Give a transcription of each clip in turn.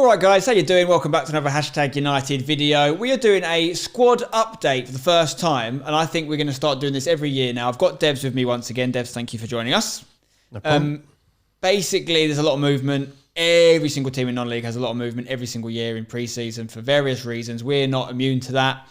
Alright guys, how you doing? Welcome back to another #United video. We are doing a squad update for the first time, and I think we're going to start doing this every year now. I've got Devs with me once again. Devs, thank you for joining us. No problem. Basically, there's a lot of movement. Every single team in non-league has a lot of movement every single year in pre-season for various reasons. We're not immune to that.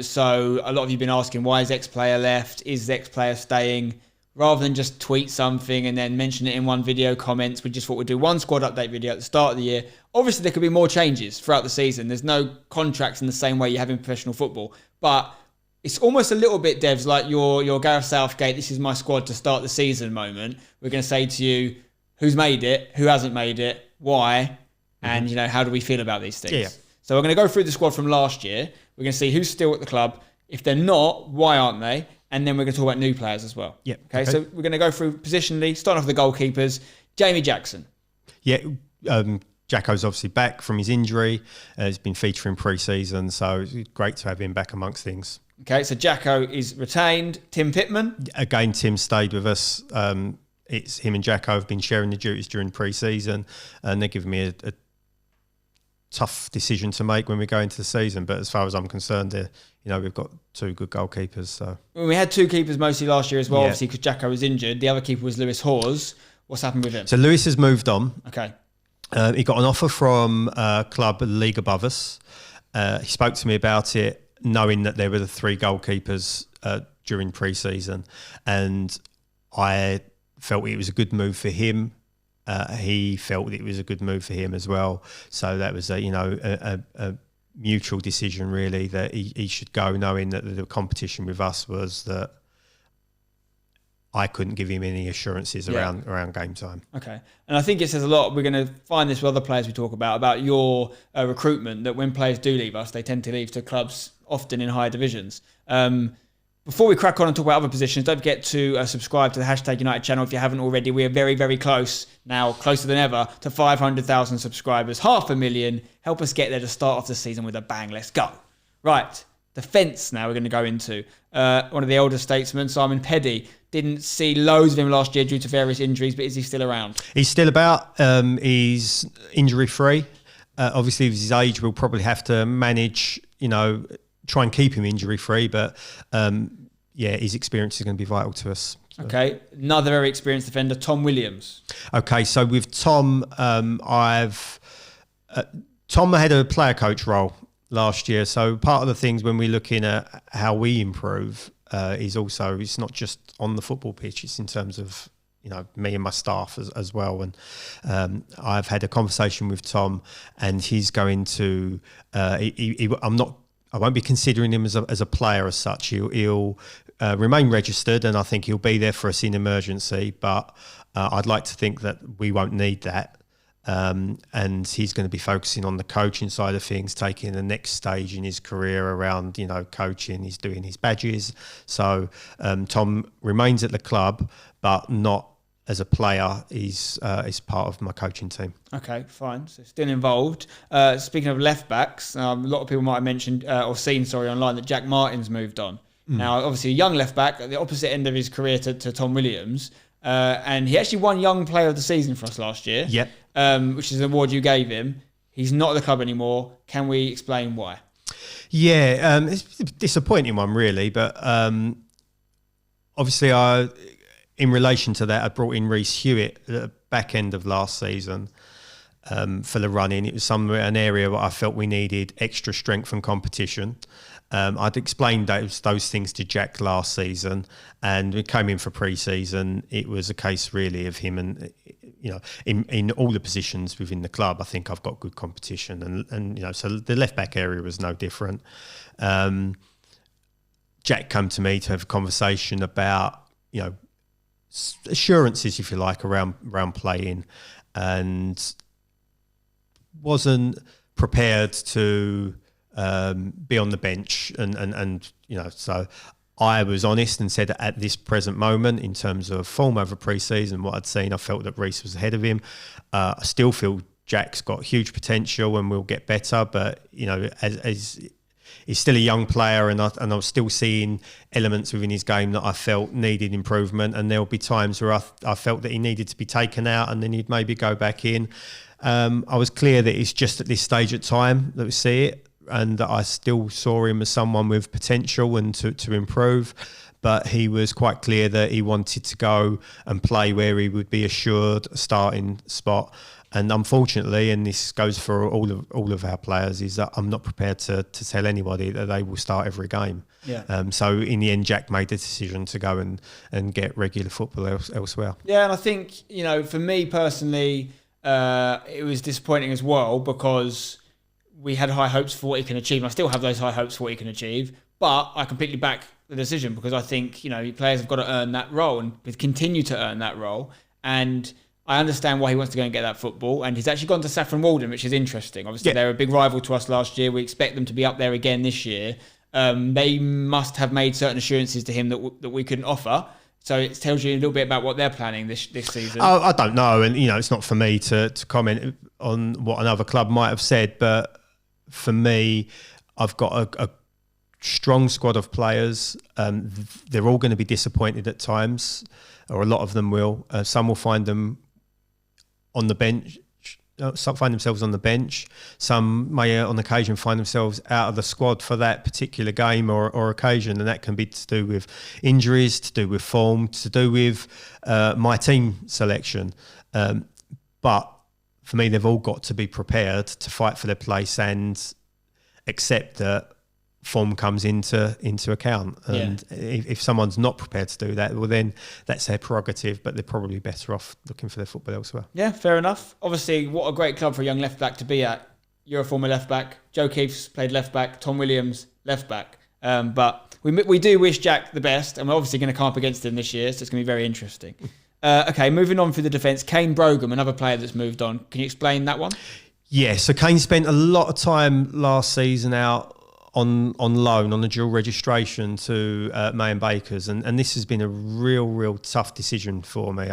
So a lot of you have been asking, why is X player left? Is X player staying? Rather than just tweet something and then mention it in one video comments, we just thought we'd do one squad update video at the start of the year. Obviously, there could be more changes throughout the season. There's no contracts in the same way you have in professional football. But it's almost a little bit, Devs, like your Gareth Southgate, this is my squad to start the season moment. We're going to say to you, who's made it, who hasn't made it, why, and how do we feel about these things? Yeah. So we're going to go through the squad from last year. We're going to see who's still at the club. If they're not, why aren't they? And then we're going to talk about new players as well. Yeah. Okay, so we're going to go through positionally, starting off with the goalkeepers. Jamie Jackson. Yeah, Jacko's obviously back from his injury. He's been featuring pre-season, so it's great to have him back amongst things. Okay, so Jacko is retained. Tim Pitman. Again, Tim stayed with us. It's him and Jacko have been sharing the duties during pre-season, and they're giving me a tough decision to make when we go into the season. But as far as I'm concerned, we've got two good goalkeepers. So we had two keepers mostly last year as well, obviously, because Jacko was injured. The other keeper was Lewis Hawes. What's happened with him? So Lewis has moved on. Okay. He got an offer from a club, a league above us. He spoke to me about it, knowing that there were the three goalkeepers during pre-season, and I felt it was a good move for him. He felt it was a good move for him as well. So that was a mutual decision, really, that he should go, knowing that the competition with us was that I couldn't give him any assurances around game time. Okay. And I think it says a lot. We're going to find this with other players we talk about your recruitment, that when players do leave us, they tend to leave to clubs often in higher divisions. Before we crack on and talk about other positions, don't forget to subscribe to the #United channel if you haven't already. We are very, very close now, closer than ever, to 500,000 subscribers. 500,000. Help us get there to start off the season with a bang. Let's go. Right. Defence now we're going to go into. One of the older statesmen, Simon Peddy. Didn't see loads of him last year due to various injuries, but is he still around? He's still about. He's injury-free. Obviously, with his age, we'll probably have to manage, try and keep him injury-free, but his experience is going to be vital to us. So. Okay, another very experienced defender, Tom Williams. Okay, so with Tom, Tom had a player coach role last year, so part of the things when we're looking at how we improve is also, it's not just on the football pitch, it's in terms of me and my staff as well. And I've had a conversation with Tom, and he's going to. I won't be considering him as a player as such. He'll remain registered, and I think he'll be there for us in emergency. But I'd like to think that we won't need that. And he's going to be focusing on the coaching side of things, taking the next stage in his career around, coaching. He's doing his badges. So Tom remains at the club, but not as a player. He's part of my coaching team. Okay, fine. So still involved. Speaking of left backs, a lot of people might have mentioned or seen, online, that Jack Martin's moved on. Now, obviously, a young left back at the opposite end of his career to Tom Williams. And he actually won Young Player of the Season for us last year. Yep. Which is an award you gave him. He's not at the club anymore. Can we explain why? Yeah, it's a disappointing one, really. But obviously, in relation to that, I brought in Reece Hewitt at the back end of last season for the run-in. It was an area where I felt we needed extra strength and competition. I'd explained those things to Jack last season, and we came in for pre-season. It was a case really of him, and in all the positions within the club, I think I've got good competition, and so the left back area was no different. Jack came to me to have a conversation about assurances, if you like, around playing, and wasn't prepared to be on the bench, and so I was honest and said at this present moment, in terms of form over pre-season, what I'd seen, I felt that Reece was ahead of him. I still feel Jack's got huge potential and will get better, but as he's still a young player, and I was still seeing elements within his game that I felt needed improvement, and there'll be times where I felt that he needed to be taken out, and then he'd maybe go back in. I was clear that it's just at this stage of time that we see it, and that I still saw him as someone with potential and to improve. But he was quite clear that he wanted to go and play where he would be assured a starting spot. And unfortunately, and this goes for all of our players, is that I'm not prepared to tell anybody that they will start every game. Yeah. So in the end, Jack made the decision to go and get regular football elsewhere. Yeah, and I think, for me personally, it was disappointing as well, because we had high hopes for what he can achieve. And I still have those high hopes for what he can achieve. But I completely back the decision, because I think, players have got to earn that role and continue to earn that role. And I understand why he wants to go and get that football, and he's actually gone to Saffron Walden, which is interesting. Obviously, they're a big rival to us last year. We expect them to be up there again this year. They must have made certain assurances to him that we couldn't offer. So it tells you a little bit about what they're planning this season. I don't know, and it's not for me to comment on what another club might have said. But for me, I've got a strong squad of players. They're all going to be disappointed at times, or a lot of them will. Some will find them on the bench, some find themselves on the bench. Some may, on occasion, find themselves out of the squad for that particular game or occasion, and that can be to do with injuries, to do with form, to do with my team selection. But for me, they've all got to be prepared to fight for their place and accept that form comes into account. And if someone's not prepared to do that, well, then that's their prerogative, but they're probably better off looking for their football elsewhere. Yeah, fair enough. Obviously, what a great club for a young left back to be at. You're a former left back. Joe Keefe's played left back. Tom Williams, left back. But we do wish Jack the best, and we're obviously going to come up against him this year, so it's going to be very interesting. Okay, moving on through the defence. Kane Brogham, another player that's moved on. Can you explain that one? Yeah, so Kane spent a lot of time last season out on loan, on a dual registration to May and Bakers, and this has been a real tough decision for me.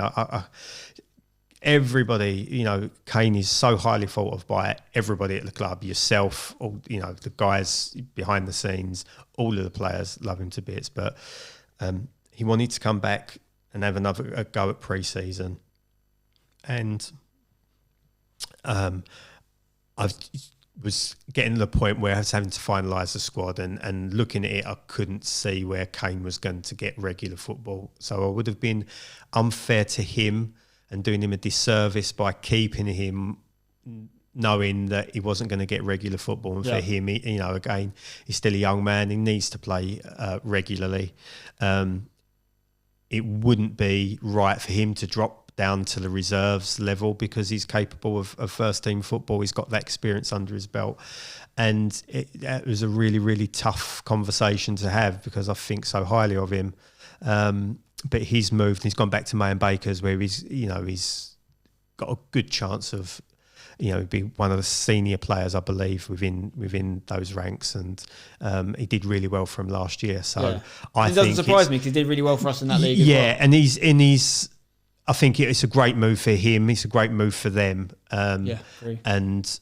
Everybody, Kane is so highly thought of by everybody at the club, yourself, all, the guys behind the scenes, all of the players love him to bits, but he wanted to come back and have another go at pre-season, and I was getting to the point where I was having to finalise the squad, and looking at it, I couldn't see where Kane was going to get regular football. So I would have been unfair to him and doing him a disservice by keeping him, knowing that he wasn't going to get regular football. And for him, again, he's still a young man. He needs to play regularly. It wouldn't be right for him to drop down to the reserves level, because he's capable of first team football. He's got that experience under his belt, and it was a really tough conversation to have, because I think so highly of him. But he's moved. He's gone back to May and Bakers, where he's got a good chance of be one of the senior players, I believe, within those ranks, and he did really well for him last year. So it doesn't surprise me, because he did really well for us in that league. Yeah, and I think it's a great move for him. It's a great move for them. And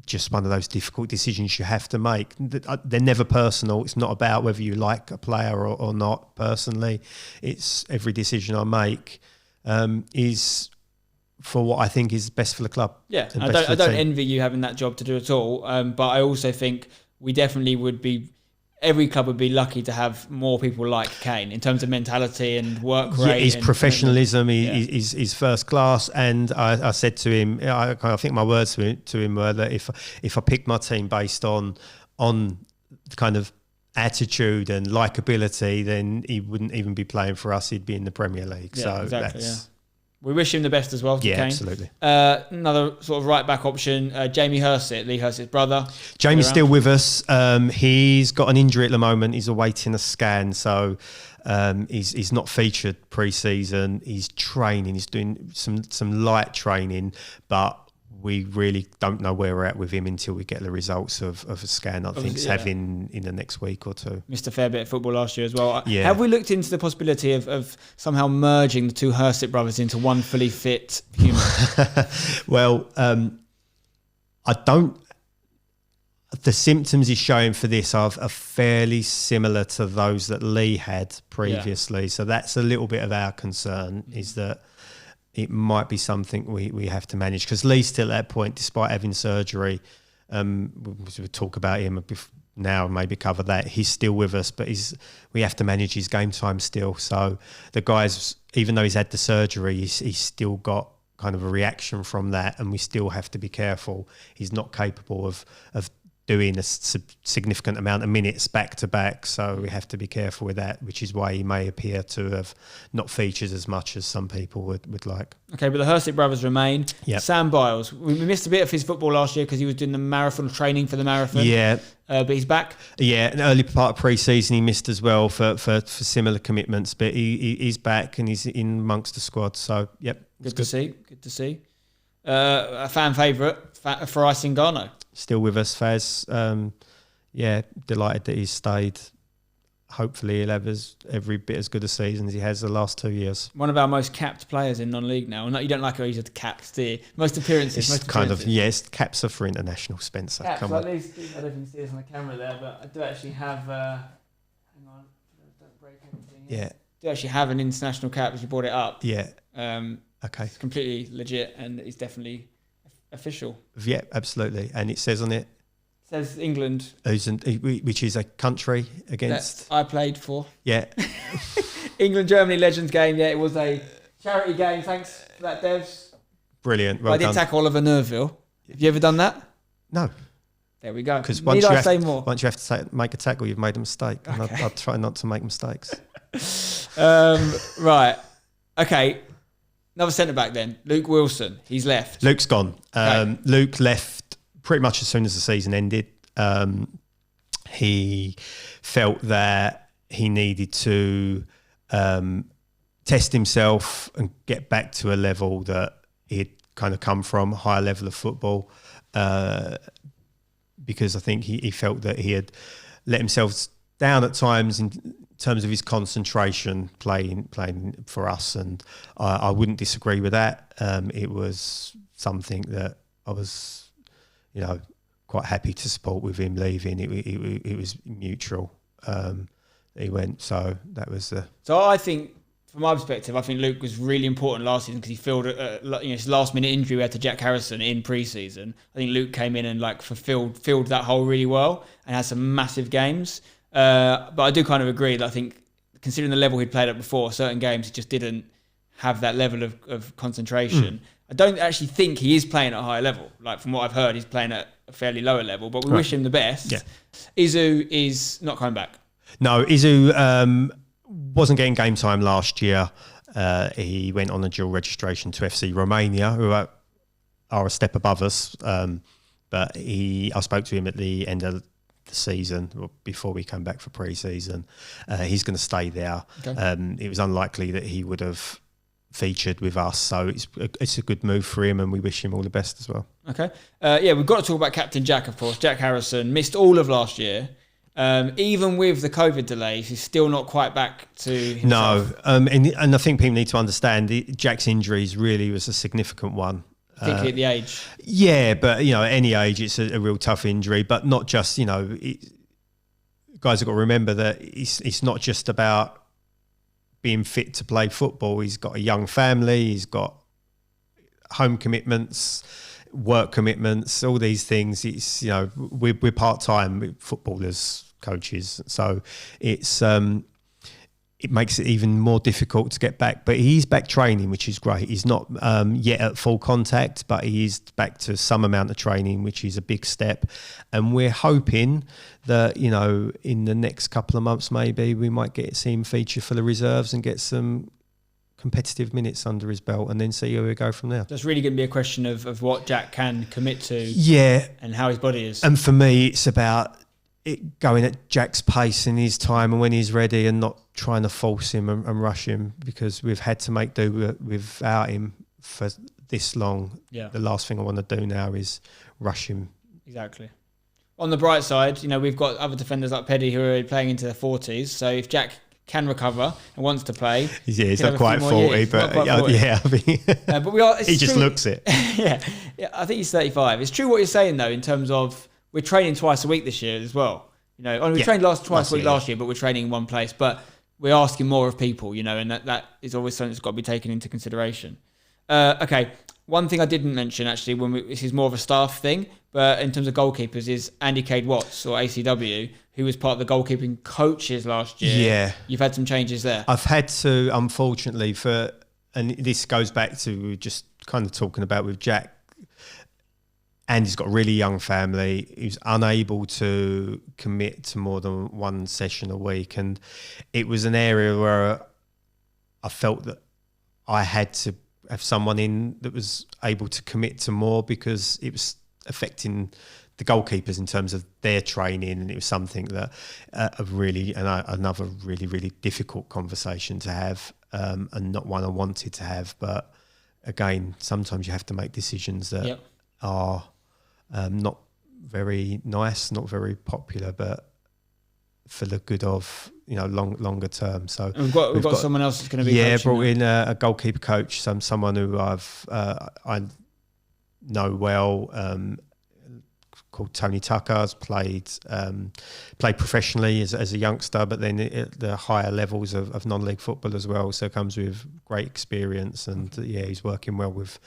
just one of those difficult decisions you have to make. They're never personal. It's not about whether you like a player or not personally. It's every decision I make is for what I think is best for the club. Yeah, I don't envy you having that job to do at all. But I also think we definitely would be... Every club would be lucky to have more people like Kane in terms of mentality and work rate. Yeah, his professionalism is first class. And I said to him, I think my words to him were that if I picked my team based on the kind of attitude and likability, then he wouldn't even be playing for us. He'd be in the Premier League. Yeah, so exactly, we wish him the best as well. Yeah, Kane. Absolutely. Another sort of right back option, Jamie Hursitt, Lee Hursitt's brother. Jamie's still with us. He's got an injury at the moment. He's awaiting a scan, so he's not featured pre-season. He's training. He's doing some light training, but we really don't know where we're at with him until we get the results of a scan. I think it's having in the next week or two. Missed a fair bit of football last year as well. Yeah. Have we looked into the possibility of somehow merging the two Hursitt brothers into one fully fit human? Well, I don't. The symptoms he's showing for this are fairly similar to those that Lee had previously. So that's a little bit of our concern, is that it might be something we have to manage, because Lee's still at that point, despite having surgery. We'll talk about him now and maybe cover that. He's still with us, but we have to manage his game time still. So the guys, even though he's had the surgery, he's still got kind of a reaction from that, and we still have to be careful. He's not capable of doing a significant amount of minutes back to back, so we have to be careful with that, which is why he may appear to have not featured as much as some people would like. Okay, but the Hurstick brothers remain. Yep. Sam Biles, we missed a bit of his football last year because he was doing the marathon training for the marathon. Yeah. But he's back. Yeah, an early part of pre-season he missed as well for similar commitments, but he's back and he's in amongst the squad. So, yep. Good to see. A fan favourite, Farai Singano. Still with us, Faz. Delighted that he's stayed. Hopefully he'll have every bit as good a season as he has the last 2 years. One of our most capped players in non-league now. You don't like how he's had caps, do you? Most appearances. Yes, caps are for international, Spencer. Caps, come at on. least, I don't know if you can see this on the camera there, but I do actually have, hang on, don't break anything. Yeah. I do actually have an international cap as you brought it up. Yeah. Okay. It's completely legit and it's definitely official. Yeah, absolutely. And it says on it, says England, which is a country against that I played for. Yeah. England-Germany Legends game. Yeah, it was a charity game. Thanks for that, Devs. Brilliant. Well I did tackle Oliver Nerville. Have you ever done that? No. There we go. Because once you have to make a tackle, you've made a mistake. Okay. And I'll try not to make mistakes. Right. Okay. Another centre-back then. Luke Wilson. He's left. Luke's gone. Luke left pretty much as soon as the season ended. He felt that he needed to test himself and get back to a level that he'd kind of come from, a higher level of football, because I think he felt that he had let himself down at times in terms of his concentration playing for us, and I wouldn't disagree with that. It was something that I was, quite happy to support with him leaving. It was mutual. He went, so that was the. So I think, from my perspective, I think Luke was really important last season because he filled his last minute injury we had to Jack Harrison in pre-season. I think Luke came in and filled that hole really well and had some massive games. But I do kind of agree that I think, considering the level he'd played at before, certain games he just didn't have that level of concentration. I don't actually think he is playing at a higher level. Like, from what I've heard, he's playing at a fairly lower level, but we wish him the best. Yeah. Izu is not coming back. No, Izu wasn't getting game time last year. He went on a dual registration to FC Romania, who are a step above us. But I spoke to him at the end of the season, before we come back for pre-season. He's going to stay there. Okay. It was unlikely that he would have featured with us, so it's a good move for him, and we wish him all the best as well. Okay. We've got to talk about Captain Jack, of course. Jack Harrison missed all of last year. Even with the COVID delays, he's still not quite back to himself. No, and I think people need to understand Jack's injuries really was a significant one. Particularly at the age. Yeah, but at any age, it's a real tough injury. But not just, guys have got to remember that it's not just about being fit to play football. He's got a young family. He's got home commitments, work commitments, all these things. It's we're part-time footballers, coaches, so it makes it even more difficult to get back. But he's back training, which is great. He's not yet at full contact, but he is back to some amount of training, which is a big step. And we're hoping that, in the next couple of months, maybe we might see him feature for the reserves and get some competitive minutes under his belt, and then see where we go from there. That's really going to be a question of what Jack can commit to, and how his body is. And for me, it's about it going at Jack's pace in his time and when he's ready, and not trying to force him and rush him, because we've had to make do without him for this long. Yeah. The last thing I want to do now is rush him. Exactly. On the bright side, we've got other defenders like Peddy who are playing into their 40s. So if Jack can recover and wants to play, he's not quite 40, but but we are. He just looks it. yeah, I think he's 35. It's true what you're saying though, in terms of we're training twice a week this year as well. We trained twice a week last year, but we're training in one place. But we're asking more of people, and that is always something that's got to be taken into consideration. Okay, one thing I didn't mention actually, this is more of a staff thing, but in terms of goalkeepers, is Andy Cade Watts or ACW, who was part of the goalkeeping coaches last year. Yeah. You've had some changes there. I've had to, unfortunately, and this goes back to we were just kind of talking about with Jack. Andy's got a really young family. He was unable to commit to more than one session a week. And it was an area where I felt that I had to have someone in that was able to commit to more, because it was affecting the goalkeepers in terms of their training. And it was something that another really, really difficult conversation to have, and not one I wanted to have. But again, sometimes you have to make decisions that are not very nice, not very popular, but for the good of longer term. So we've got someone else that's going to be brought in a goalkeeper coach, someone who I know well, called Tony Tucker. Has played professionally as a youngster, but then at the higher levels of non-league football as well. So comes with great experience, and he's working well with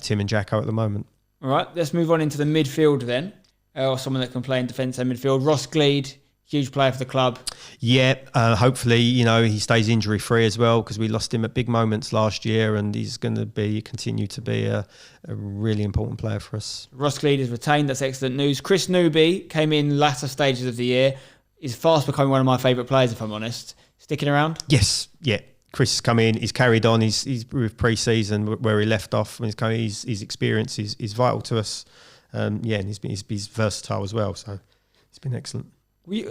Tim and Jacko at the moment. All right, let's move on into the midfield then, or someone that can play in defence and midfield. Ross Gleed, huge player for the club. Yeah, hopefully, he stays injury free as well, because we lost him at big moments last year, and he's going to continue to be a really important player for us. Ross Gleed is retained. That's excellent news. Chris Newby came in latter stages of the year. He's fast becoming one of my favourite players, if I'm honest. Sticking around? Yes, yeah. Chris has come in. He's carried on. He's with pre-season where he left off. His experience is vital to us. And he's versatile as well. So it's been excellent.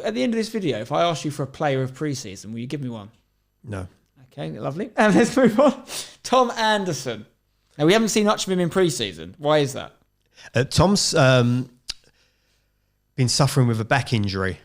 At the end of this video, if I ask you for a player of pre-season, will you give me one? No. Okay, lovely. And let's move on. Tom Anderson. Now, we haven't seen much of him in pre-season. Why is that? Tom's been suffering with a back injury.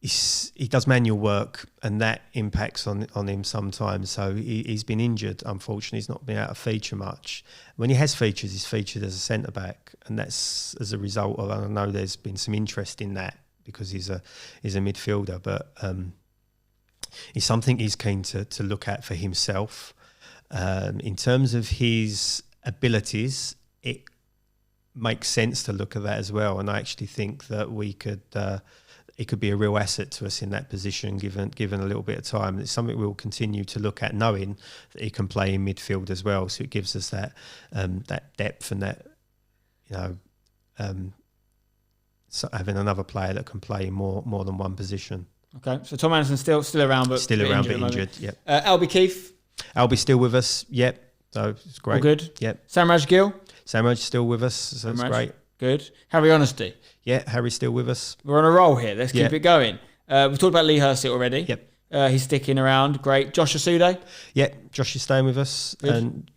He does manual work, and that impacts on him sometimes. So he's been injured, unfortunately. He's not been able to feature much. When he has features, he's featured as a centre-back, and that's as a result of, I know there's been some interest in that because he's a midfielder, but it's something he's keen to look at for himself. In terms of his abilities, it makes sense to look at that as well, and I actually think that we could... it could be a real asset to us in that position, given a little bit of time. It's something we'll continue to look at, knowing that he can play in midfield as well. So it gives us that depth and that, so having another player that can play more than one position. Okay, so Tom Anderson's still around, but injured. Yep. Albie Keefe. Albie's still with us. Yep. So it's great. All good. Yep. Samraj Gill. Samraj's still with us. So it's great. Good. Harry Honesty. Yeah, Harry's still with us. We're on a roll here. Let's keep it going. We've talked about Lee Hursit already. Yep. He's sticking around. Great. Josh Asude. Yeah, Josh is staying with us and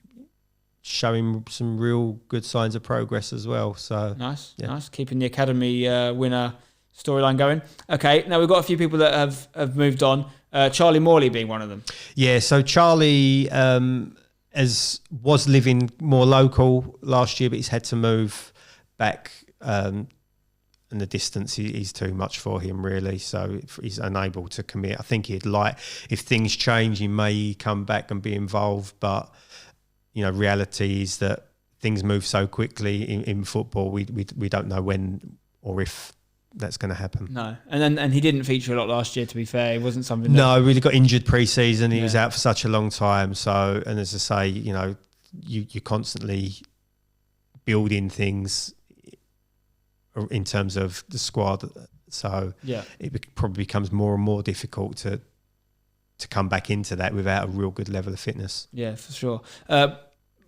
showing some real good signs of progress as well. So nice. Keeping the academy winner storyline going. Okay, now we've got a few people that have moved on. Charlie Morley being one of them. Yeah, so Charlie was living more local last year, but he's had to move back, and the distance is too much for him, really. So he's unable to commit. I think he'd like, if things change, he may come back and be involved. But reality is that things move so quickly in football. We don't know when or if that's going to happen. No, and he didn't feature a lot last year. To be fair, it wasn't something. No, he really got injured pre-season. He was out for such a long time. So, and as I say, you're constantly building things in terms of the squad, so it probably becomes more and more difficult to come back into that without a real good level of fitness. Yeah, for sure.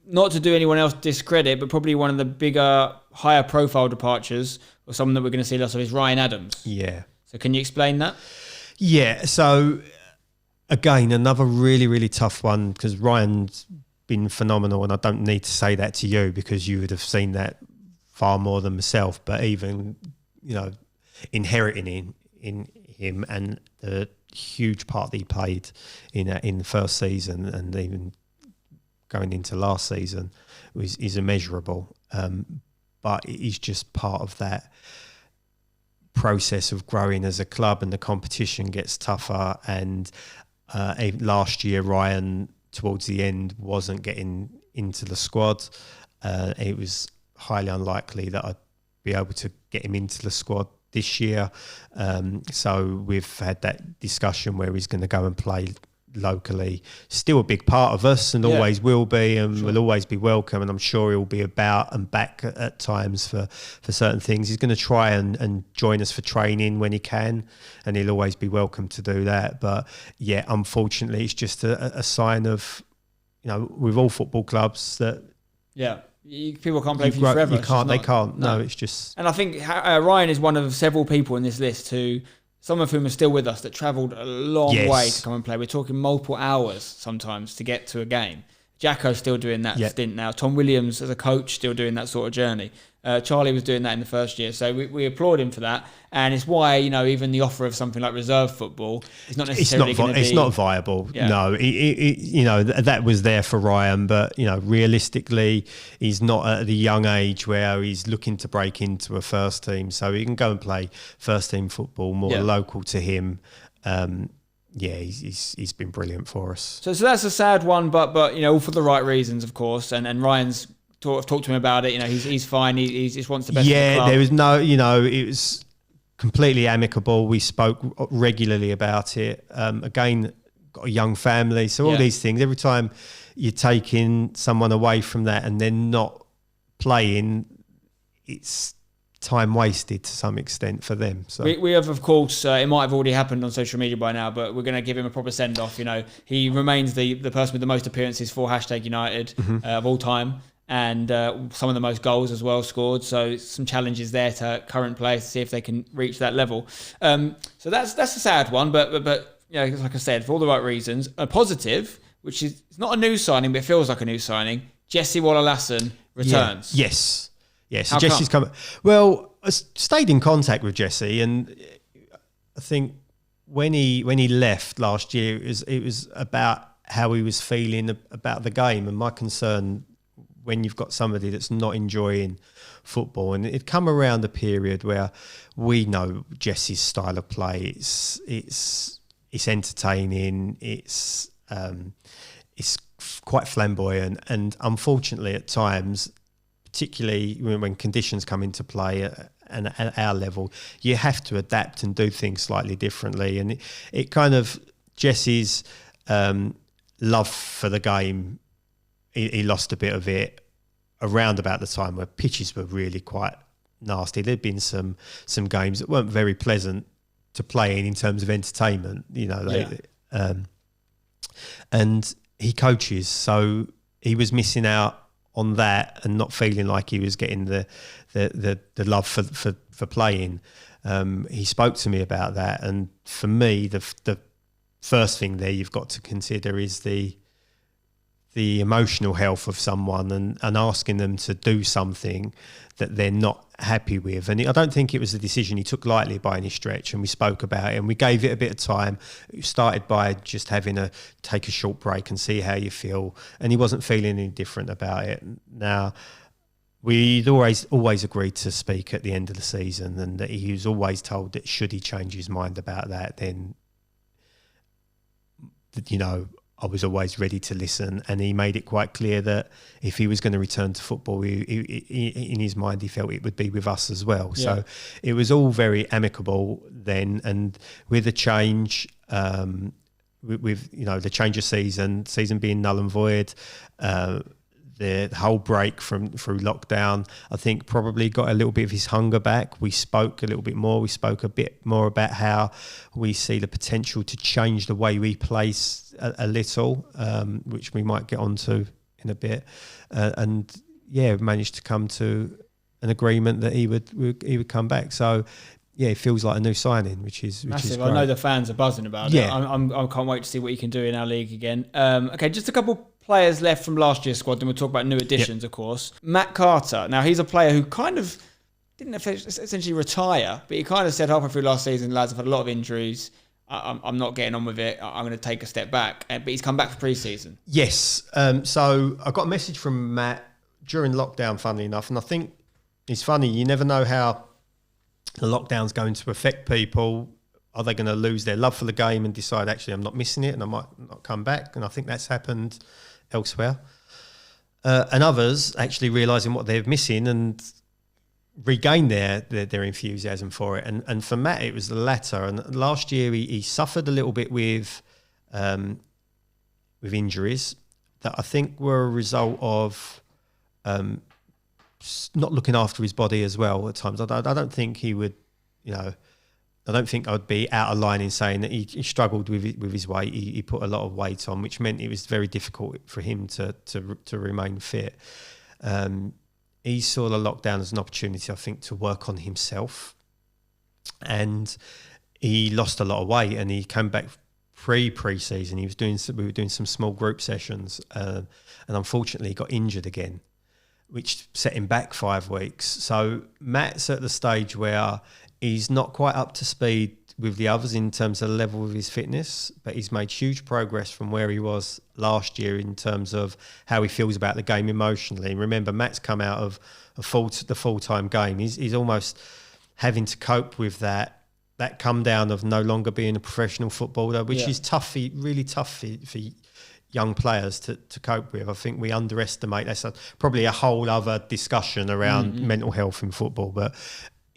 Not to do anyone else discredit, but probably one of the bigger, higher profile departures, or someone that we're going to see lots of, is Ryan Adams. Yeah. So can you explain that? Yeah. So again, another really, really tough one, because Ryan's been phenomenal, and I don't need to say that to you because you would have seen that far more than myself. But even inheriting in him and the huge part that he played in the first season, and even going into last season, is immeasurable. But he's just part of that process of growing as a club, and the competition gets tougher. And last year, Ryan towards the end wasn't getting into the squad. It was highly unlikely that I'd be able to get him into the squad this year. So we've had that discussion where he's going to go and play locally. Still a big part of us, and always will be, and will always be welcome. And I'm sure he'll be about and back at times for certain things. He's going to try and join us for training when he can, and he'll always be welcome to do that. But yeah, unfortunately, it's just a sign of, with all football clubs that people can't play for you forever. They can't. No, it's just. And I think Ryan is one of several people in this list who, some of whom are still with us, that travelled a long way to come and play. We're talking multiple hours sometimes to get to a game. Jacko's still doing that stint now. Tom Williams, as a coach, still doing that sort of journey. Charlie was doing that in the first year. So we applaud him for that. And it's why, even the offer of something like reserve football is not necessarily going to be... It's not viable. Yeah. No, that was there for Ryan. But, realistically, he's not at the young age where he's looking to break into a first team. So he can go and play first team football more local to him. He's been brilliant for us. So that's a sad one, but all for the right reasons, of course. And Ryan's talked to him about it. He's fine. He just wants the best. Yeah, for the club. There was no. It was completely amicable. We spoke regularly about it. Again, got a young family, so all these things. Every time you're taking someone away from that and they're not playing, it's time wasted to some extent for them. So we have, of course, it might have already happened on social media by now, but we're going to give him a proper send off. He remains the person with the most appearances for #United of all time, and some of the most goals as well scored. So some challenges there to current players to see if they can reach that level. So that's a sad one, but like I said, for all the right reasons. A positive, which is it's not a new signing, but it feels like a new signing. Jesse Walla-Lassen returns. Yes. So Jesse's come. Well, I stayed in contact with Jesse, and I think when he left last year, it was about how he was feeling about the game, and my concern when you've got somebody that's not enjoying football, and it'd come around a period where we know Jesse's style of play. It's entertaining. It's quite flamboyant, and unfortunately at times, particularly when conditions come into play and at our level, you have to adapt and do things slightly differently. And it kind of, Jesse's love for the game, he lost a bit of it around about the time where pitches were really quite nasty. There'd been some games that weren't very pleasant to play in terms of entertainment, and he coaches, so he was missing out on that and not feeling like he was getting the love for playing. He spoke to me about that, and for me, the first thing there you've got to consider is the emotional health of someone and asking them to do something that they're not happy with. And I don't think it was a decision he took lightly by any stretch, and we spoke about it and we gave it a bit of time. It started by just take a short break and see how you feel, and he wasn't feeling any different about it. Now, we'd always agreed to speak at the end of the season, and that he was always told that should he change his mind about that, then I was always ready to listen, and he made it quite clear that if he was going to return to football, he, in his mind, he felt it would be with us as well. Yeah. So it was all very amicable then, and with a change, with the change of season being null and void, the whole break through lockdown, I think probably got a little bit of his hunger back. We spoke a little bit more. We spoke a bit more about how we see the potential to change the way we play a little, which we might get onto in a bit. And managed to come to an agreement that he would come back. So yeah, it feels like a new signing, which is massive. Great. I know the fans are buzzing about it. I can't wait to see what he can do in our league again. Okay, just a couple players left from last year's squad, then we'll talk about new additions, of course. Matt Carter. Now, he's a player who kind of didn't essentially retire, but he kind of said halfway through last season, lads, I've had a lot of injuries. I'm not getting on with it. I'm going to take a step back. But he's come back for pre-season. Yes. So I got a message from Matt during lockdown, funnily enough, and I think it's funny. You never know how the lockdown's going to affect people. are they going to lose their love for the game and decide, actually, I'm not missing it and I might not come back? And I think that's happened elsewhere. And others actually realising what they're missing and regain their enthusiasm for it. And for Matt, it was the latter. And last year, he suffered a little bit with injuries that I think were a result of not looking after his body as well at times. I don't think he would, I don't think I'd be out of line in saying that he struggled with his weight. He put a lot of weight on, which meant it was very difficult for him to remain fit. He saw the lockdown as an opportunity, I think, to work on himself. And he lost a lot of weight, and he came back pre-season. We were doing some small group sessions, and unfortunately he got injured again, which set him back 5 weeks. So Matt's at the stage where he's not quite up to speed with the others in terms of the level of his fitness, but he's made huge progress from where he was last year in terms of how he feels about the game emotionally. And remember, Matt's come out of the full-time game. He's almost having to cope with that come down of no longer being a professional footballer, which is really tough for young players to cope with. I think we underestimate. That's probably a whole other discussion around mental health in football, but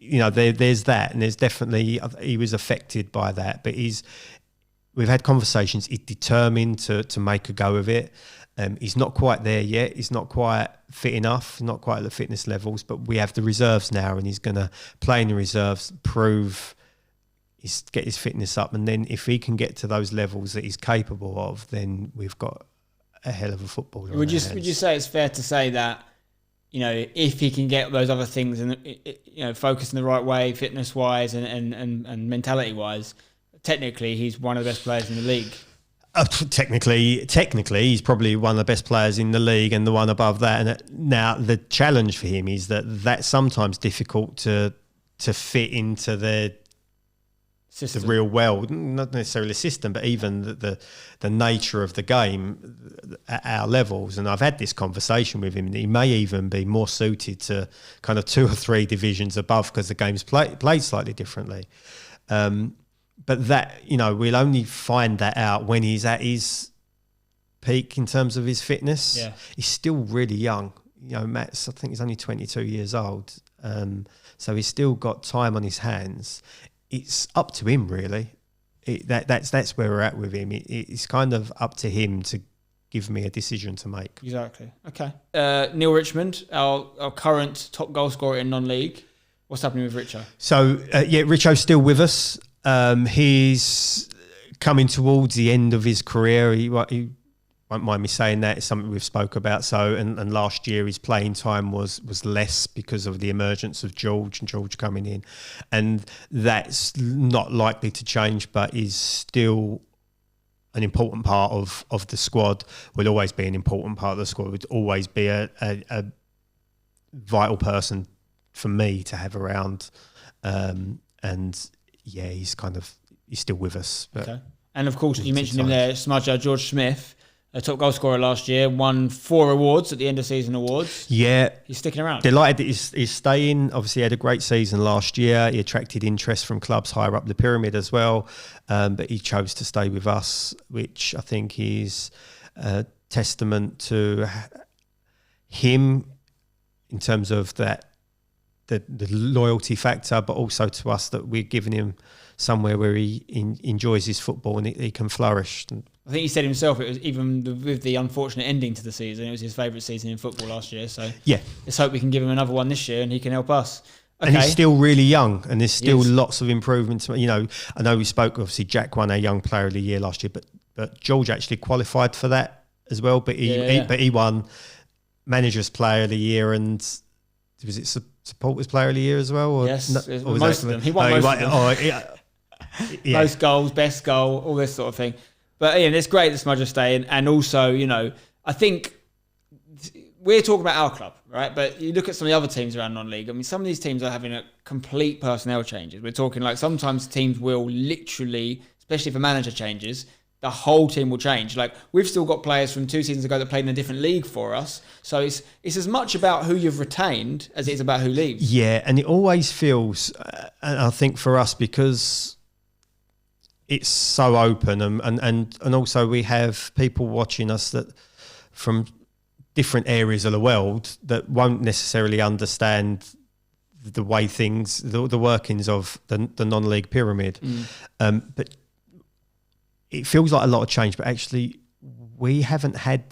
there's that, and there's definitely, he was affected by that, but we've had conversations. He's determined to make a go of it. He's not quite there yet. He's not quite fit enough, not quite at the fitness levels, but we have the reserves now, and he's going to play in the reserves, get his fitness up, and then if he can get to those levels that he's capable of, then we've got a hell of a footballer. Would you say it's fair to say that, if he can get those other things and, focus in the right way, fitness-wise and mentality-wise, technically he's one of the best players in the league? Technically, he's probably one of the best players in the league and the one above that. And now the challenge for him is that's sometimes difficult to fit into the real world, not necessarily the system, but even the nature of the game at our levels. And I've had this conversation with him. He may even be more suited to kind of 2 or 3 divisions above because the game's played slightly differently. But that, we'll only find that out when he's at his peak in terms of his fitness. Yeah. He's still really young. Matt's, I think he's only 22 years old. So he's still got time on his hands. It's up to him, really. That's where we're at with him. It's kind of up to him to give me a decision to make. Exactly. Okay. Neil Richmond, our current top goal scorer in non-league. What's happening with Richo? So, Richo's still with us. He's coming towards the end of his career. He won't mind me saying that. It's something we've spoke about. So, and last year his playing time was less because of the emergence of George coming in, and that's not likely to change. But is still an important part of the squad. Will always be an important part of the squad. Would always be a vital person for me to have around. And yeah, he's still with us. But okay. And of course, you mentioned him there, Smudger, George Smith. A top goal scorer last year, won 4 awards at the end of season awards. Yeah. He's sticking around. Delighted that he's staying. Obviously, he had a great season last year. He attracted interest from clubs higher up the pyramid as well. But he chose to stay with us, which I think is a testament to him in terms of that, the loyalty factor, but also to us that we're giving him somewhere where he enjoys his football and he can flourish. I think he said himself, it was even with the unfortunate ending to the season, it was his favourite season in football last year. So yeah, let's hope we can give him another one this year and he can help us. Okay. And he's still really young, and there's still lots of improvements. I know we spoke, obviously Jack won our Young Player of the Year last year, but George actually qualified for that as well. But he won Manager's Player of the Year, and was it Supporters Player of the Year as well? Or yes, most of them. He won most of them. Yeah. Most goals, best goal, all this sort of thing. But it's great that Smudger's staying. And also, I think we're talking about our club, right? But you look at some of the other teams around non-league. I mean, some of these teams are having a complete personnel changes. We're talking like sometimes teams will literally, especially for manager changes, the whole team will change. Like we've still got players from 2 seasons ago that played in a different league for us. So it's as much about who you've retained as it is about who leaves. Yeah, and it always feels, and I think for us, because it's so open, and also we have people watching us that from different areas of the world that won't necessarily understand the way things, the workings of the non-league pyramid. But it feels like a lot of change, but actually we haven't had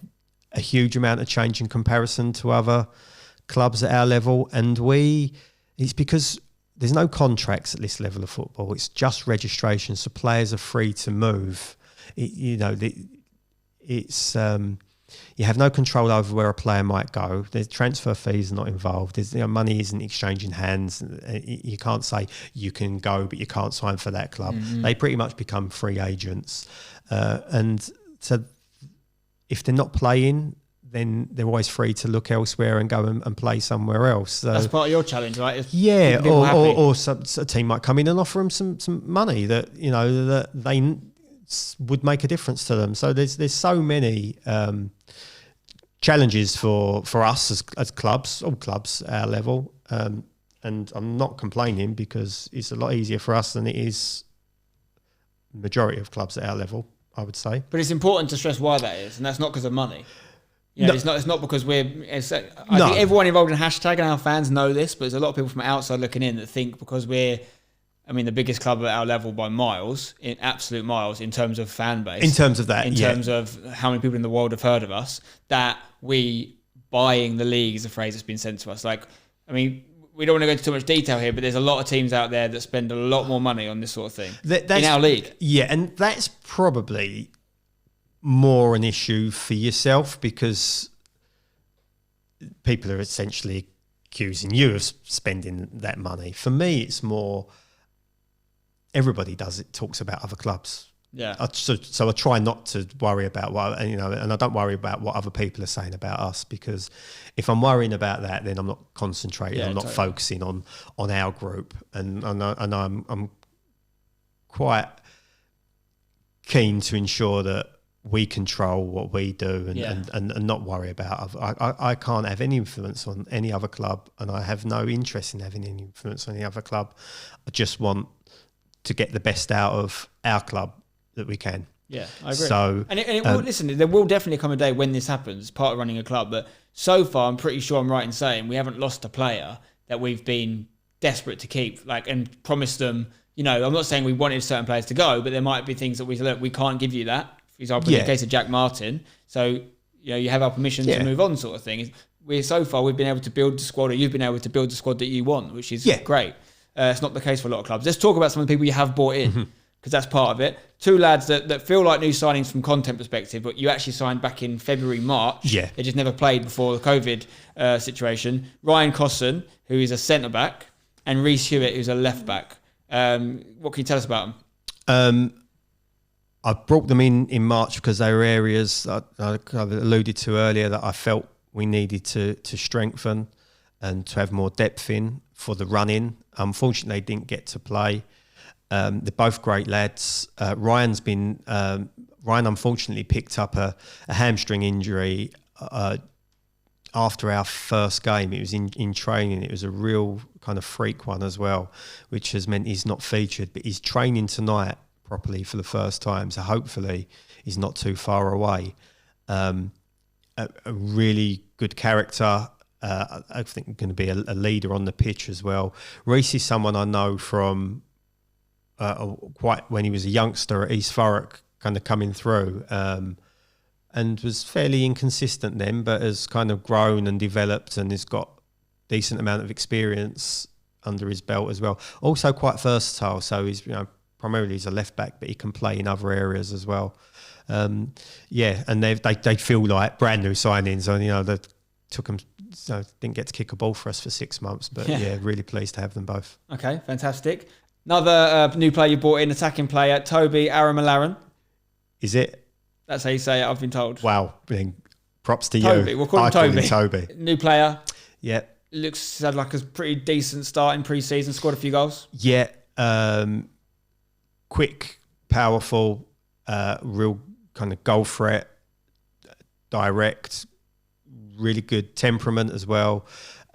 a huge amount of change in comparison to other clubs at our level. And it's because there's no contracts at this level of football. It's just registration. So players are free to move. You have no control over where a player might go. There's transfer fees not involved. There's, money isn't exchanging hands. You can't say you can go, but you can't sign for that club. They pretty much become free agents. And so if they're not playing, then they're always free to look elsewhere and go and play somewhere else. So, that's part of your challenge, right? Or a team might come in and offer them some money that that they would make a difference to them. So there's so many challenges for us as clubs, all clubs at our level. And I'm not complaining because it's a lot easier for us than it is the majority of clubs at our level, I would say. But it's important to stress why that is, and that's not because of money. No. It's not because I think everyone involved in hashtag and our fans know this, but there's a lot of people from outside looking in that think because we're, the biggest club at our level by miles, in absolute miles, in terms of fan base. In terms of that, in terms of how many people in the world have heard of us, that we buying the league is a phrase that's been sent to us. We don't want to go into too much detail here, but there's a lot of teams out there that spend a lot more money on this sort of thing in our league. Yeah, and that's probably more an issue for yourself because people are essentially accusing you of spending that money. For me, it's more everybody does it, talks about other clubs. Yeah. So I try not to worry about and I don't worry about what other people are saying about us, because if I'm worrying about that, then I'm not concentrating. I'm not focusing on our group, and I'm quite keen to ensure that we control what we do and not worry about I can't have any influence on any other club, and I have no interest in having any influence on any other club. I just want to get the best out of our club that we can. Yeah, I agree. So, and it will, listen, there will definitely come a day when this happens. It's part of running a club, but so far I'm pretty sure I'm right in saying we haven't lost a player that we've been desperate to keep, and promised them. I'm not saying we wanted certain players to go, but there might be things that we say, look, we can't give you that. For example, in the case of Jack Martin, so you have our permission to move on, sort of thing. We've been able to build the squad, or you've been able to build the squad that you want, which is great. It's not the case for a lot of clubs. Let's talk about some of the people you have brought in, because that's part of it. Two lads that feel like new signings from content perspective, but you actually signed back in February, March. Yeah. They just never played before the COVID situation. Ryan Cosson, who is a centre-back, and Reece Hewitt, who's a left-back. What can you tell us about them? I brought them in March because they were areas I alluded to earlier that I felt we needed to strengthen and to have more depth in for the run-in. Unfortunately, they didn't get to play. They're both great lads. Ryan unfortunately picked up a hamstring injury after our first game. It was in training. It was a real kind of freak one as well, which has meant he's not featured, but he's training tonight properly for the first time, so hopefully he's not too far away. A really good character. I think going to be a leader on the pitch as well. Reece is someone I know from quite when he was a youngster at East Thurrock, kind of coming through, and was fairly inconsistent then, but has kind of grown and developed and has got decent amount of experience under his belt as well. Also quite versatile, so he's primarily he's a left back, but he can play in other areas as well. And they feel like brand new signings. They took them, didn't get to kick a ball for us for 6 months, but really pleased to have them both. Okay, fantastic. Another new player you brought in, attacking player, Toby Mclaren. Is it? That's how you say it, I've been told. Wow, props to Toby. you. We'll call him Toby. New player. Yeah. Had like a pretty decent start in pre-season, scored a few goals. Yeah. Quick, powerful, real kind of goal threat, direct, really good temperament as well.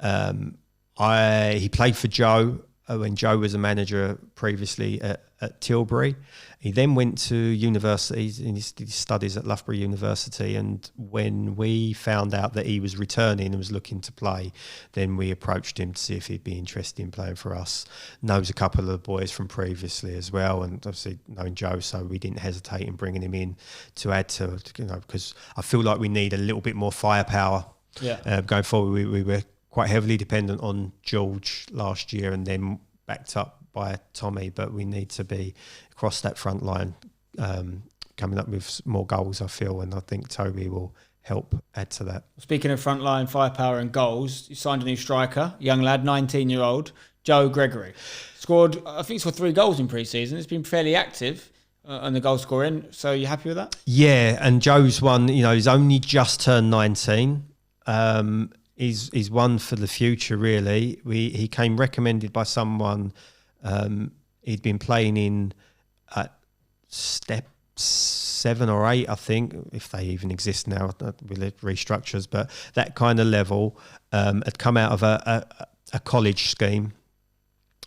He played for Joe when Joe was a manager previously at at Tilbury. He then went to university and he did his studies at Loughborough University. And when we found out that he was returning and was looking to play, then we approached him to see if he'd be interested in playing for us. Knows a couple of the boys from previously as well, and obviously knowing Joe, so we didn't hesitate in bringing him in to add to, because I feel like we need a little bit more firepower. Going forward. We were quite heavily dependent on George last year and then backed up by Tommy, but we need to be across that front line, coming up with more goals, I feel, and I think Toby will help add to that. Speaking of front line firepower and goals, you signed a new striker, young lad, 19-year-old, Joe Gregory. I think he scored 3 goals in pre-season. It's been fairly active on the goal scoring, so you happy with that? Yeah, and Joe's one, he's only just turned 19. He's one for the future, really. He came recommended by someone. He'd been playing in step 7 or 8, I think, if they even exist now with restructures, but that kind of level, had come out of a college scheme,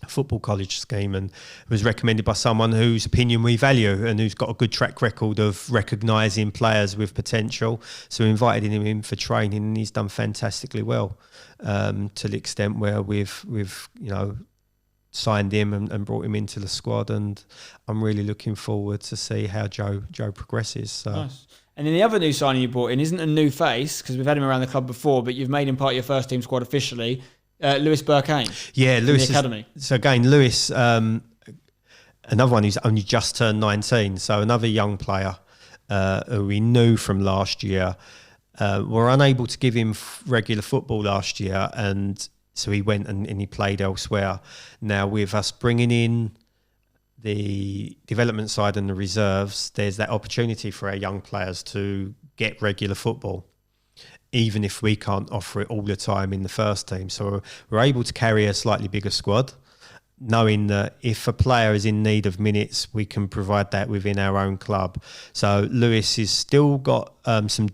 a football college scheme, and was recommended by someone whose opinion we value and who's got a good track record of recognising players with potential. So we invited him in for training, and he's done fantastically well, to the extent where we've signed him and brought him into the squad, and I'm really looking forward to see how Joe progresses. So. Nice. And then the other new signing you brought in isn't a new face, because we've had him around the club before, but you've made him part of your first team squad officially. Lewis Burkhain. Yeah, Lewis. The academy. So again, Lewis, another one who's only just turned 19. So another young player who we knew from last year. Were unable to give him regular football last year, and so he went and he played elsewhere. Now, with us bringing in the development side and the reserves, there's that opportunity for our young players to get regular football, even if we can't offer it all the time in the first team. So we're able to carry a slightly bigger squad, knowing that if a player is in need of minutes, we can provide that within our own club. So Lewis has still got some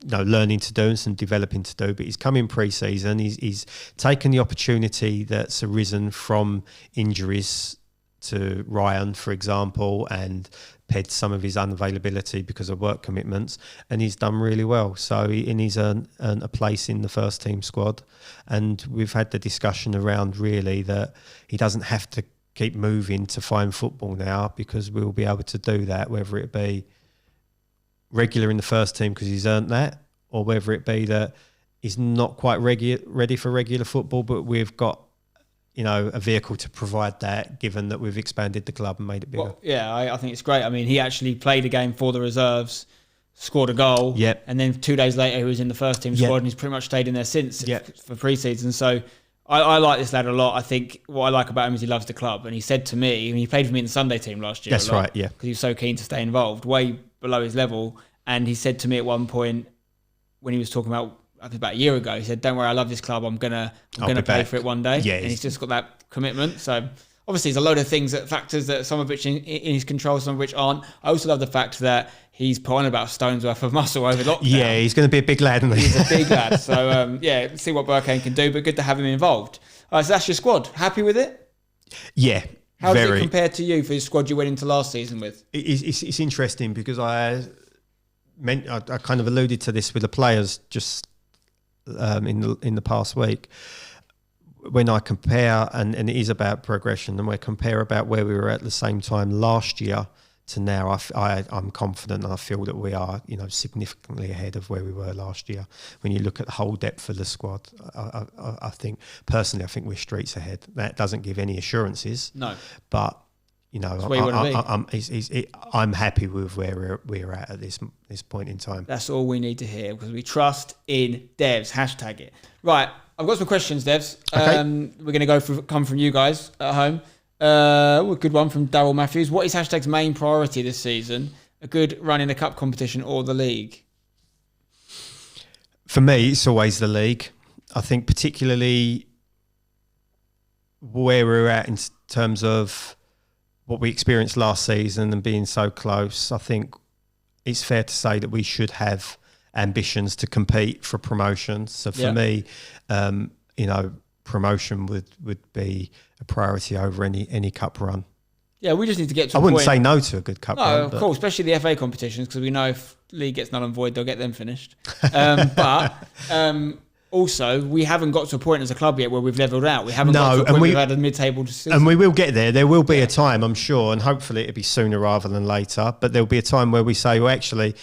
learning to do and some developing to do, but he's come in pre-season. He's taken the opportunity that's arisen from injuries to Ryan, for example, and Peddy some of his unavailability because of work commitments, and he's done really well. So he's earned a place in the first team squad, and we've had the discussion around really that he doesn't have to keep moving to find football now, because we'll be able to do that, whether it be regular in the first team because he's earned that, or whether it be that he's not quite ready for regular football, but we've got a vehicle to provide that, given that we've expanded the club and made it bigger. Well, yeah, I think it's great. I mean, he actually played a game for the reserves, scored a goal, and then 2 days later he was in the first team squad, and he's pretty much stayed in there since for pre-season. So I like this lad a lot. I think what I like about him is he loves the club, and he said to me, he played for me in the Sunday team last year. That's right, yeah. Because he was so keen to stay involved, way below his level. And he said to me at one point, when he was talking about, I think about a year ago, he said, "Don't worry, I love this club. I'm gonna pay for it one day." Yeah, and he's just got that commitment. So obviously, there's a load of factors that some of which in his control, some of which aren't. I also love the fact that he's put on about a stone's worth of muscle over lockdown. Yeah, he's going to be a big lad, isn't he? He's a big lad. So see what Burkhain can do, but good to have him involved. So that's your squad. Happy with it? Yeah. How does it compare to you for the squad you went into last season with? It's interesting because I kind of alluded to this with the players just in the past week. When I compare, and it is about progression, and we compare about where we were at the same time last year to now, I'm confident, and I feel that we are, significantly ahead of where we were last year. When you look at the whole depth of the squad, I think personally, we're streets ahead. That doesn't give any assurances. No, but I'm happy with where we're at this point in time. That's all we need to hear, because we trust in devs. Hashtag it. Right, I've got some questions, devs. Okay. We're going to come from you guys at home. A good one from Daryl Matthews. What is Hashtag's main priority this season? A good run in the cup competition or the league? For me, it's always the league. I think particularly where we're at in terms of what we experienced last season and being so close, I think it's fair to say that we should have ambitions to compete for promotion. So for me, promotion would be a priority over any cup run. Yeah, we just need to get to I a wouldn't point. say no to a good cup run. No, of course, especially the FA competitions, because we know if league gets null and void, they'll get them finished. But also, we haven't got to a point as a club yet where we've levelled out. We haven't got to a point where we've had a mid-table season. And we will get there. There will be a time, I'm sure, and hopefully it'll be sooner rather than later, but there'll be a time where we say, well, actually,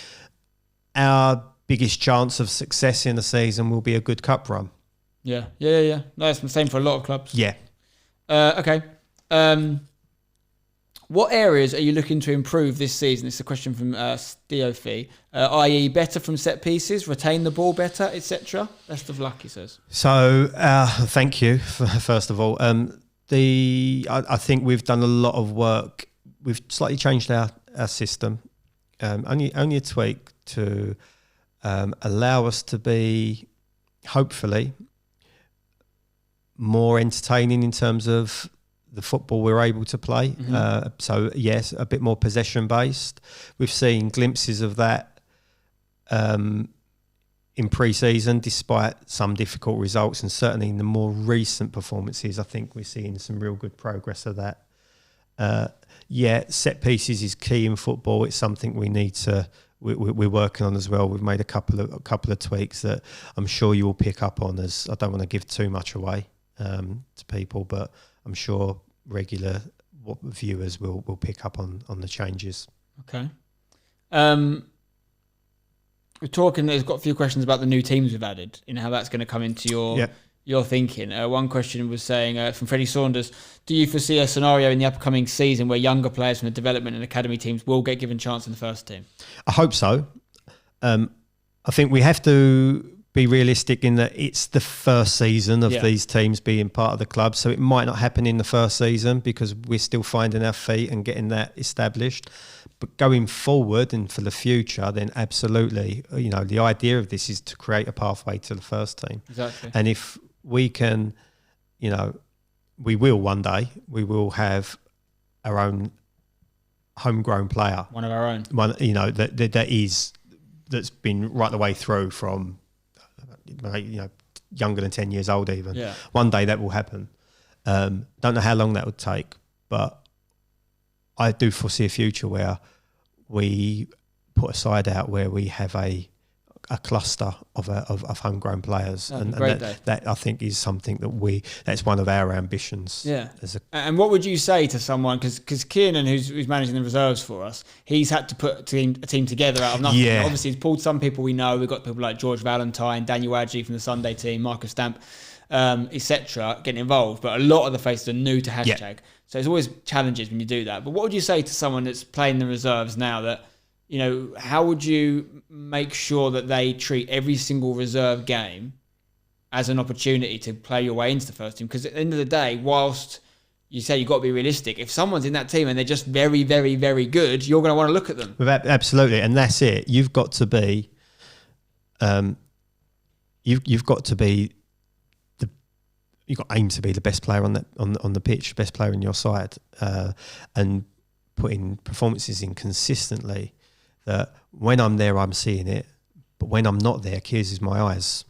our biggest chance of success in the season will be a good cup run. Yeah. No, it's the same for a lot of clubs. Yeah. Okay. What areas are you looking to improve this season? It's a question from Steofi, i.e. better from set pieces, retain the ball better, etc. Best of luck, he says. So, thank you, first of all. I think we've done a lot of work. We've slightly changed our system. Only a tweak to allow us to be, hopefully, more entertaining in terms of the football we're able to play. So yes, a bit more possession based. We've seen glimpses of that in pre-season, despite some difficult results, and certainly in the more recent performances, I think we're seeing some real good progress of that. Set pieces is key in football. It's something we need to. We're working on as well. We've made a couple of tweaks that I'm sure you will pick up on. As I don't want to give too much away to people, but I'm sure regular viewers will pick up on the changes. Okay. We're talking. There's got a few questions about the new teams we've added and how that's going to come into your thinking. One question was saying from Freddie Saunders: do you foresee a scenario in the upcoming season where younger players from the development and academy teams will get given chance in the first team? I hope so. I think we have to be realistic in that it's the first season of these teams being part of the club, so it might not happen in the first season because we're still finding our feet and getting that established. But going forward and for the future, then absolutely, the idea of this is to create a pathway to the first team. Exactly. And if we can, we will one day, we will have our own homegrown player. One of our own. That's been right the way through from, younger than 10 years old even. Yeah. One day that will happen. Don't know how long that would take, but I do foresee a future where we put a side out where we have a cluster of homegrown players, and that I think is something that's one of our ambitions. Yeah. And what would you say to someone, because Kiernan, who's managing the reserves for us, he's had to put a team together out of nothing. Yeah. Obviously, he's pulled some people we know. We've got people like George Valentine, Daniel Adji from the Sunday team, Marcus Stamp, etc. getting involved. But a lot of the faces are new to hashtag. Yeah. So there's always challenges when you do that. But what would you say to someone that's playing the reserves now that, how would you make sure that they treat every single reserve game as an opportunity to play your way into the first team? Because at the end of the day, whilst you say you've got to be realistic, if someone's in that team and they're just very, very, very good, you're going to want to look at them. Absolutely, and that's it. You've got to be, you've got to aim to be the best player on the pitch, best player in your side, and putting performances in consistently. That when I'm there, I'm seeing it, but when I'm not there, Kears is my eyes,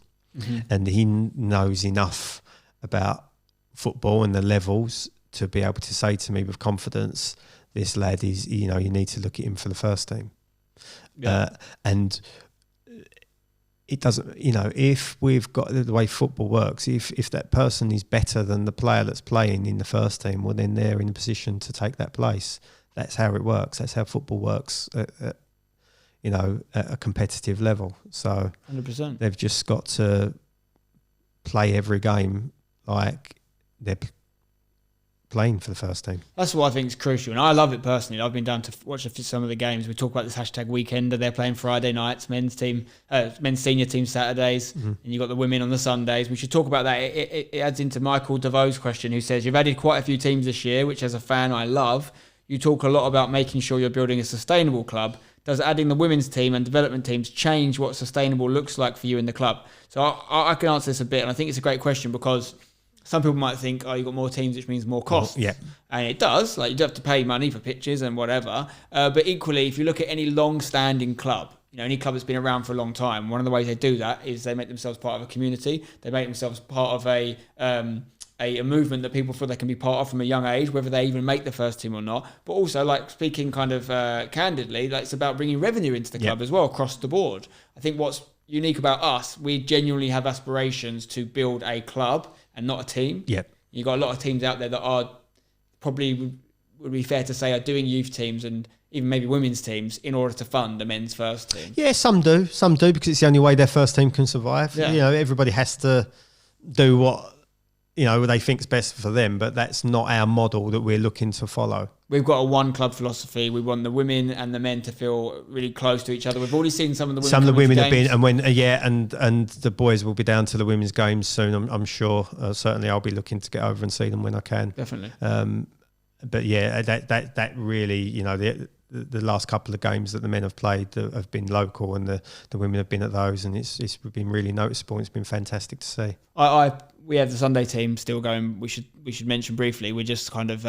and he knows enough about football and the levels to be able to say to me with confidence, "This lad is, you need to look at him for the first team." Yeah. And it doesn't, if we've got the way football works, if that person is better than the player that's playing in the first team, well, then they're in a position to take that place. That's how it works. That's how football works. At a competitive level. So 100%. They've just got to play every game like they're playing for the first team. That's what I think is crucial, and I love it personally. I've been down to watch some of the games. We talk about this hashtag weekender. They're playing Friday nights, men's senior team Saturdays, and you've got the women on the Sundays. We should talk about that. It adds into Michael DeVoe's question, who says, you've added quite a few teams this year, which as a fan I love. You talk a lot about making sure you're building a sustainable club. Does adding the women's team and development teams change what sustainable looks like for you in the club? So I can answer this a bit, and I think it's a great question because some people might think, you've got more teams, which means more costs. Yeah. And it does. Like, you do have to pay money for pitches and whatever. But equally, if you look at any long-standing club, any club that's been around for a long time, one of the ways they do that is they make themselves part of a community. They make themselves part of a a movement that people feel they can be part of from a young age, whether they even make the first team or not. But also, like, speaking kind of candidly, like, it's about bringing revenue into the club as well across the board. I think what's unique about us, we genuinely have aspirations to build a club and not a team. Yep. You've got a lot of teams out there that are probably, would be fair to say, are doing youth teams and even maybe women's teams in order to fund the men's first team. Yeah, some do because it's the only way their first team can survive. Yeah. You know, everybody has to do what, you know, they think's best for them, but that's not our model that we're looking to follow. We've got a one club philosophy. We want the women and the men to feel really close to each other. We've already seen some of the women. Some of the women have games. been, and when and the boys will be down to the women's games soon. I'm sure. Certainly, I'll be looking to get over and see them when I can. Definitely. But yeah, that really, you know, the last couple of games that the men have played have been local, and the women have been at those, and it's been really noticeable. And it's been fantastic to see. We have the Sunday team still going. We should mention briefly. We're just kind of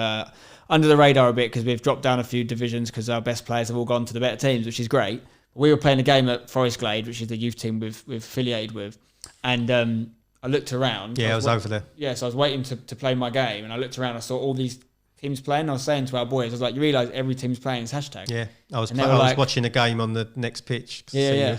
under the radar a bit because we've dropped down a few divisions because our best players have all gone to the better teams, which is great. We were playing a game at Forest Glade, which is the youth team we've affiliated with, and I looked around. Yeah, I was over there. Yeah, so I was waiting to play my game, and I looked around. I saw all these teams playing. I was saying to our boys, I was like, you realise every team's playing this hashtag. Yeah, I was watching a game on the next pitch. Yeah.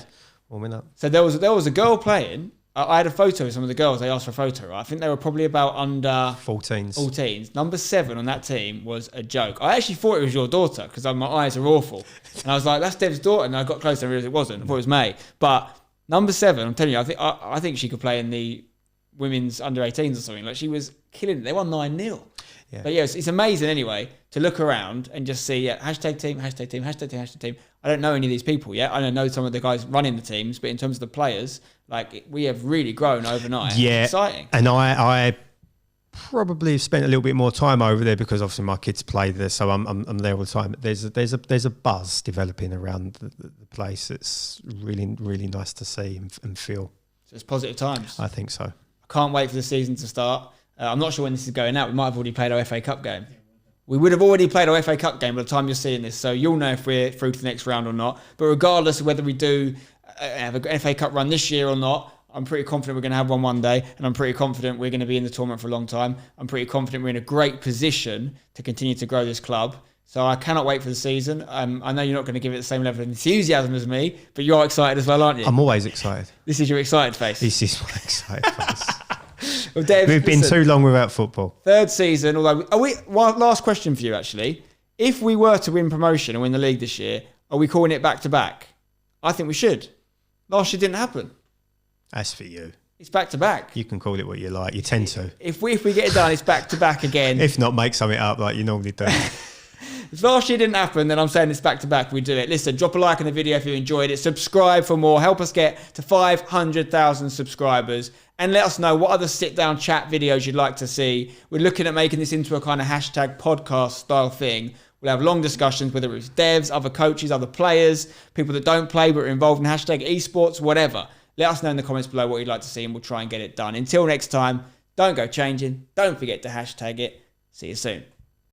Warming up. So there was a girl playing. I had a photo of some of the girls. They asked for a photo, right? I think they were probably about under 14s. Number 7 on that team was a joke. I actually thought it was your daughter because my eyes are awful. And I was like, that's Dev's daughter. And I got closer and realised it wasn't. I thought it was May. But number 7, I'm telling you, I think she could play in the women's under 18s or something. Like, she was killing it. They won 9-0. Yeah. But yeah, it's amazing anyway to look around and just see hashtag team. I don't know any of these people yet. I don't know some of the guys running the teams, but in terms of the players, like, we have really grown overnight. Yeah, it's exciting. And I probably spent a little bit more time over there because obviously my kids play there, so I'm there all the time. There's a buzz developing around the place. It's really, really nice to see and feel. So it's positive times. I think so. I can't wait for the season to start. I'm not sure when this is going out. We might have already played our FA Cup game. We would have already played our FA Cup game by the time you're seeing this, so you'll know if we're through to the next round or not. But regardless of whether we do have an FA Cup run this year or not, I'm pretty confident we're going to have one day, and I'm pretty confident we're going to be in the tournament for a long time. I'm pretty confident we're in a great position to continue to grow this club. So I cannot wait for the season. I know you're not going to give it the same level of enthusiasm as me, but you're excited as well, aren't you? I'm always excited. This is your excited face. This is my excited face. Well, Dave, we've been too long without football. Third season, although last question for you actually. If we were to win promotion and win the league this year, are we calling it back to back? I think we should. Last year didn't happen. As for you. It's back to back. You can call it what you like. You tend to. If we get it done, it's back to back again. If not, make something up like you normally do. If last year didn't happen, then I'm saying it's back to back. We do it. Listen, drop a like on the video if you enjoyed it. Subscribe for more. Help us get to 500,000 subscribers. And let us know what other sit-down chat videos you'd like to see. We're looking at making this into a kind of hashtag podcast style thing. We'll have long discussions, whether it's devs, other coaches, other players, people that don't play but are involved in hashtag esports, whatever. Let us know in the comments below what you'd like to see and we'll try and get it done. Until next time, don't go changing. Don't forget to hashtag it. See you soon.